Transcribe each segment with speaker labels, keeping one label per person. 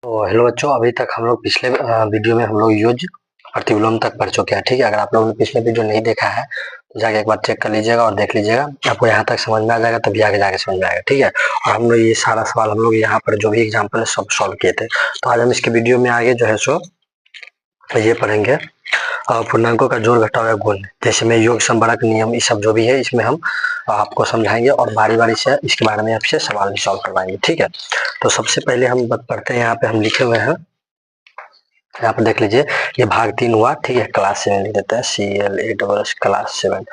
Speaker 1: तो हेलो बच्चों, अभी तक हम लोग पिछले वीडियो में हम लोग यूज प्रतिलोम तक पढ़ चुके हैं। ठीक है, अगर आप लोगों ने पिछले वीडियो नहीं देखा है तो जाके एक बार चेक कर लीजिएगा और देख लीजिएगा। आपको यहाँ तक समझ में आ जाएगा, तभी आगे जाके समझ में आएगा। ठीक है, और हम लोग ये सारा सवाल हम लोग यहाँ पर जो भी एग्जाम्पल है सब सॉल्व किए थे। तो आज हम इसके वीडियो में आगे जो है सो ये पढ़ेंगे पूर्णांकों का जोड़ घटाव या गुण, जैसे में योग संबरक नियम, ये सब जो भी है इसमें हम आपको समझाएंगे और बारी बारी से इसके बारे में आपसे सवाल भी सॉल्व करवाएंगे। ठीक है, तो सबसे पहले हम पढ़ते हैं। यहाँ पे हम लिखे हुए हैं, यहाँ पर देख लीजिए, ये भाग 3 हुआ। ठीक है, क्लास 7 लिख देते हैं, CL8 क्लास 7।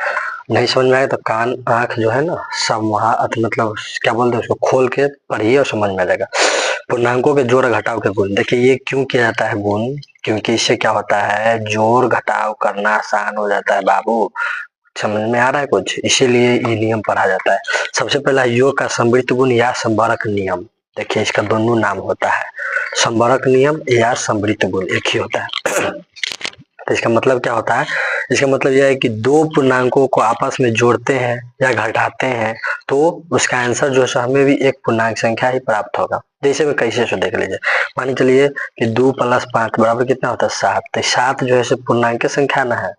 Speaker 1: नहीं समझ में आए तो कान आंख जो है ना सब वहाँ मतलब क्या बोलते हैं उसको खोल के पढ़िए और समझ में आ जाएगा। पूर्णांकों के जोड़ घटाव के गुण, देखिए ये क्यों किया जाता है गुण, क्योंकि इससे क्या होता है जोड़ घटाव करना आसान हो जाता है बाबू। समझ में आ रहा है कुछ, इसीलिए ये नियम पढ़ा जाता है। सबसे पहला योग का समृद्ध गुण या संबरक नियम। देखिए इसका दोनों नाम होता है, संबरक नियम या समृद्ध गुण एक ही होता है। तो इसका मतलब क्या होता है, इसका मतलब यह है कि दो पूर्णांकों को आपस में जोड़ते हैं या घटाते हैं तो उसका आंसर जो है हमें भी एक पूर्णांक संख्या ही प्राप्त होगा। जैसे में कैसे से देख लीजिए, मान चलिए कि 2 + 5 बराबर कितना होता है 7। तो 7 जो है पूर्णांक संख्या ना है,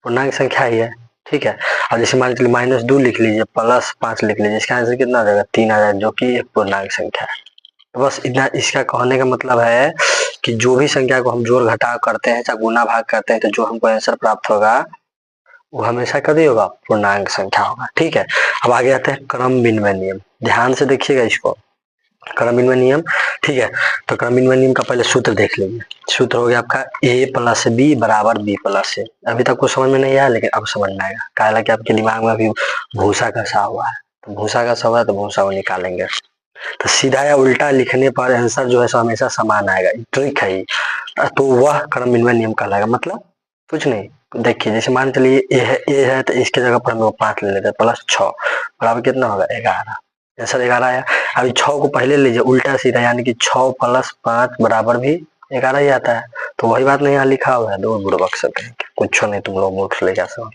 Speaker 1: पूर्णांक संख्या ही है। ठीक है, और जैसे मान चलिए -2 लिख लीजिए, +5 लिख लीजिए, इसका आंसर कितना आ जाएगा 3 आ जाएगा, जो कि एक पूर्णांक संख्या है। तो बस इतना इसका कहने का मतलब है कि जो भी संख्या को हम जोड़ घटाव करते हैं चाहे गुना भाग करते हैं तो जो हमको आंसर प्राप्त होगा वो हमेशा कभी होगा पूर्णांक संख्या होगा। ठीक है, अब आगे आते हैं क्रम विनिमय नियम। ध्यान से देखिएगा इसको, क्रम विनिमय नियम। ठीक है, तो क्रम विनिमय नियम का पहले सूत्र देख लीजिए। सूत्र हो गया आपका A + B = B + A। अभी तक कुछ समझ में नहीं आया, लेकिन अब समझ में आएगा, काहे कि आपके दिमाग में अभी भूसा कसा हुआ है। तो भूसा कसा हुआ है तो भूसा को निकालेंगे। तो सीधा या उल्टा लिखने पर आंसर जो है सो हमेशा समान आएगा, ट्रिक है ये। तो वह क्रम विनिमय नियम कहलाएगा। मतलब कुछ नहीं, देखिए जैसे मान चलिए ए है तो इसके जगह पर हम लोग 5 ले लेते हैं, +6 बराबर कितना होगा 11। आंसर 11 आया। अभी 6 को पहले लीजिए उल्टा सीधा, यानी कि 6 + 5 बराबर भी 11 ही आता है। तो वही बात नहीं यहाँ लिखा हुआ है, दो बुड़बक सब कुछ नहीं, तुम लोग मूर्ख ले जा सको।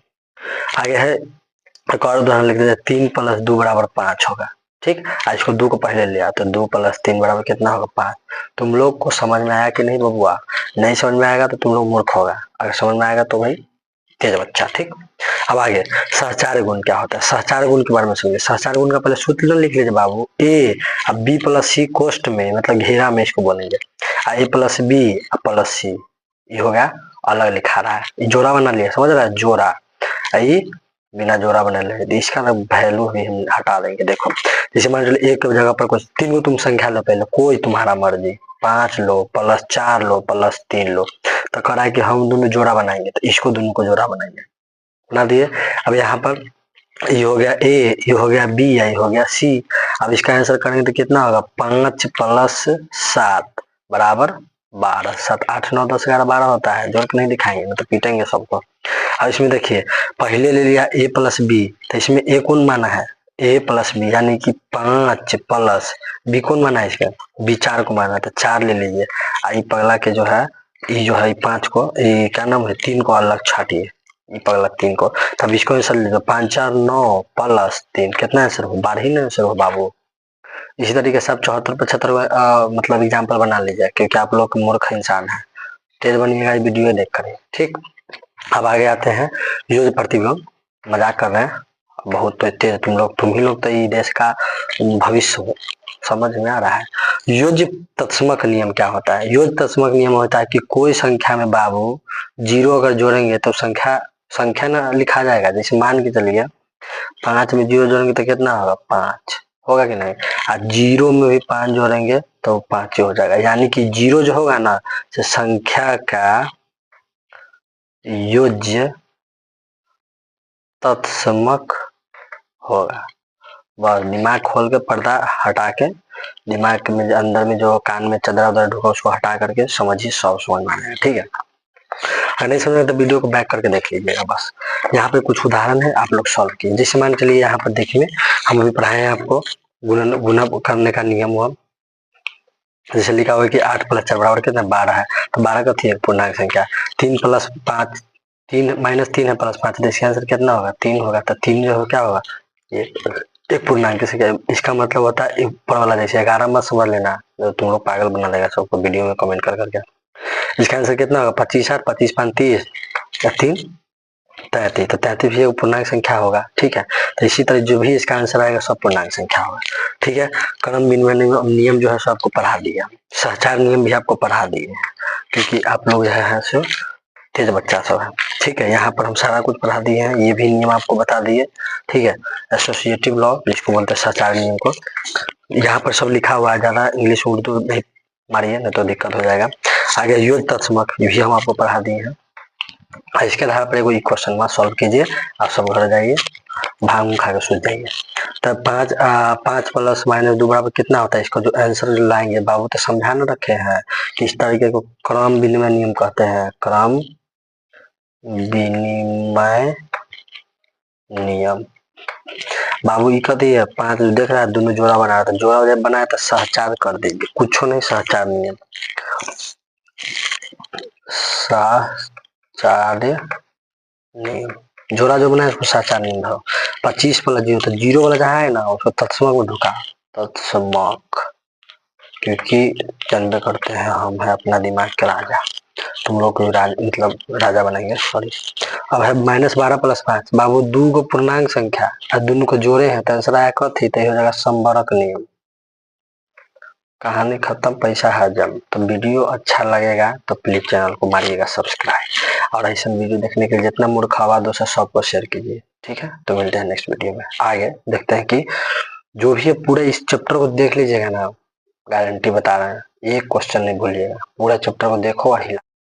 Speaker 1: आगे है एक और उदाहरण लिख देते, 3 + 2 = 5 होगा। ठीक, इसको 2 को पहले लिया तो 2 + 3 बराबर कितना होगा 5। तुम लोग को समझ में आया कि नहीं बबुआ? नहीं समझ में आएगा तो तुम लोग मूर्ख होगा, अगर समझ में आएगा तो भाई तेज बच्चा। ठीक, अब आगे सहचार्य गुण क्या होता है, सहचार्य गुण के बारे में समझिए। सहचार्य गुण का पहले सूत्र लिख लीजिए बाबू। A अब B + C कोष्ठ में मतलब घेरा में इसको बोलेंगे, A + B + C, ये हो गया अलग लिखा रहा है, ये जोड़ा बना लिया, समझ रहा है, जोड़ा। ये बिना जोड़ा बना ले, इसका ना वैल्यू भी हम हटा देंगे। देखो जैसे मान लीजिए एक जगह पर कुछ 3 को तुम संख्या लो, पहले कोई तुम्हारा मर्जी, 5 लो +4 लो +3 लो, तो कह रहा है कि हम दोनों जोड़ा बनाएंगे, तो इसको दोनों को जोड़ा बनाएंगे, बना दिए। अब यहाँ पर ये हो गया A, ये हो गया B, ये हो गया C। अब इसका आंसर करेंगे तो कितना होगा 5 + 7 बराबर 12। 7 8 9 10 11 12 होता है, जोड़ के नहीं दिखाएंगे नहीं तो पीटेंगे सबको। अब इसमें देखिए पहले ले लिया A + B, तो इसमें A कौन माना है A + B, यानी कि 5 प्लस B कौन माना है, इसका B 4 को माना है, तो 4 ले लीजिए। आई पगला के जो है ये जो है 5 को, ये क्या नाम है 3 को अलग छाटिए, ये पगला 3 को, तब इसको आंसर ले लो 5 4 9 + 3 कितना आंसर हो 12 ही ना आंसर हो बाबू। इसी तरीके से आप 74 75 मतलब एग्जाम्पल बना लीजिए, क्योंकि आप लोग मूर्ख इंसान है, तेज बनिएगा वीडियो देख कर। ठीक, अब आगे आते हैं योग प्रतिलोम। मजाक कर रहे हैं, बहुत तो तेज तुम ही लोग तो ये देश का भविष्य हो, समझ में आ रहा है। योज्य तत्समक नियम क्या होता है, योज्य तत्समक नियम होता है कि कोई संख्या में बाबू 0 अगर जोड़ेंगे तो संख्या संख्या ना लिखा जाएगा। जैसे मान के चलिए 5 में 0 जोड़ेंगे तो कितना होगा 5 होगा कि नहीं, और 0 में भी 5 जोड़ेंगे तो 5 हो जाएगा, यानी कि 0 जो होगा ना तो संख्या का योज्य तत्समक होगा। बस दिमाग खोल के पर्दा हटा के, दिमाग में अंदर में जो कान में चदरा उदरा ढुका उसको हटा करके समझिए, सब समझ में आएगा। ठीक है, अगर नहीं समझ तो वीडियो को बैक करके देख लीजिएगा। बस यहाँ पे कुछ उदाहरण है, आप लोग सॉल्व कीजिए। जैसे मान चलिए यहाँ पर देखिए हम अभी पढ़ाए हैं आपको गुणा करने का नियम हुआ। जैसे लिखा हुआ है कि 8 + 4 बराबर कितना 12 है, तो 12 का थी एक पूर्णांक संख्या। 3 + 5 3 -3 है +5, तो इसका आंसर कितना होगा 3 होगा। तो 3 जो हो क्या होगा ये एक पूर्णांक से क्या इसका मतलब होता है ऊपर वाला, जैसे 11 मत समझ लेना, तो तुम लोग पागल बना देगा सबको वीडियो में कमेंट कर करके। इसका आंसर कितना होगा? 25 8 25 5 30 या 3 33, तो 33 भी एक पूर्णांक संख्या होगा। ठीक है, तो इसी तरह जो भी इसका आंसर आएगा सब पूर्णांक संख्या होगा। ठीक है, क्रम विनिमय नियम जो है सो आपको पढ़ा दिया, सहचार नियम भी आपको पढ़ा दिए, क्योंकि आप लोग जो है सो तेज बच्चा सब है। ठीक है, यहाँ पर हम सारा कुछ पढ़ा दिए हैं, ये भी नियम आपको बता दिए। ठीक है, एसोसिएटिव लॉ जिसको बोलते हैं सहचार नियम को, यहाँ पर सब लिखा हुआ है, ज्यादा इंग्लिश उर्दू नहीं मारिए नहीं तो दिक्कत हो जाएगा। आगे योग तत्समक ये भी हम आपको पढ़ा दिए हैं। इसके आधार पर कोई क्वेश्चन मत सॉल्व कीजिए, आप सब घर जाइए भाग खा के सूझ जाइए। तब 5 प्लस माइनस 2 बराबर कितना होता है, इसको जो आंसर लाएंगे बाबू तो समझा न रखे हैं कि इस तरीके को क्रम विनिमय नियम कहते हैं, क्रम विनिमय नियम। बाबू ये कहती है 5 देख रहा है दोनों जोड़ा बनाया था, जोड़ा जब बनाया तो सहचार कर देंगे, कुछ नहीं सहचार नियम, सहचार नियम जोड़ा जो बनाया उसको सहचार नियम था। 25 प्लस 0 तो 0 वाला जहाँ है ना उसको तत्समक में ढुका, तत्समक, क्योंकि जानते करते हैं हम है अपना दिमाग के राजा, तुम लोग को मतलब राजा बनेंगे। सॉरी, अब है -12 प्लस 5, बाबू 2 को पूर्णांक संख्या और दोनों को जोड़े हैं तो आंसर आया कथी, तो हो जाएगा संबरक नियम। कहानी खत्म, पैसा हजम। तो वीडियो अच्छा लगेगा तो प्लीज चैनल को मारिएगा सब्सक्राइब, और ऐसा वीडियो देखने के लिए जितना मूर्खावाद दोस्तों सबको शेयर कीजिए। ठीक है, तो मिलते हैं नेक्स्ट वीडियो में। आगे देखते हैं कि जो भी है पूरे इस चैप्टर को देख लीजिएगा ना, गारंटी बता रहे हैं, एक क्वेश्चन नहीं भूलिएगा, पूरा चैप्टर को देखो और हिला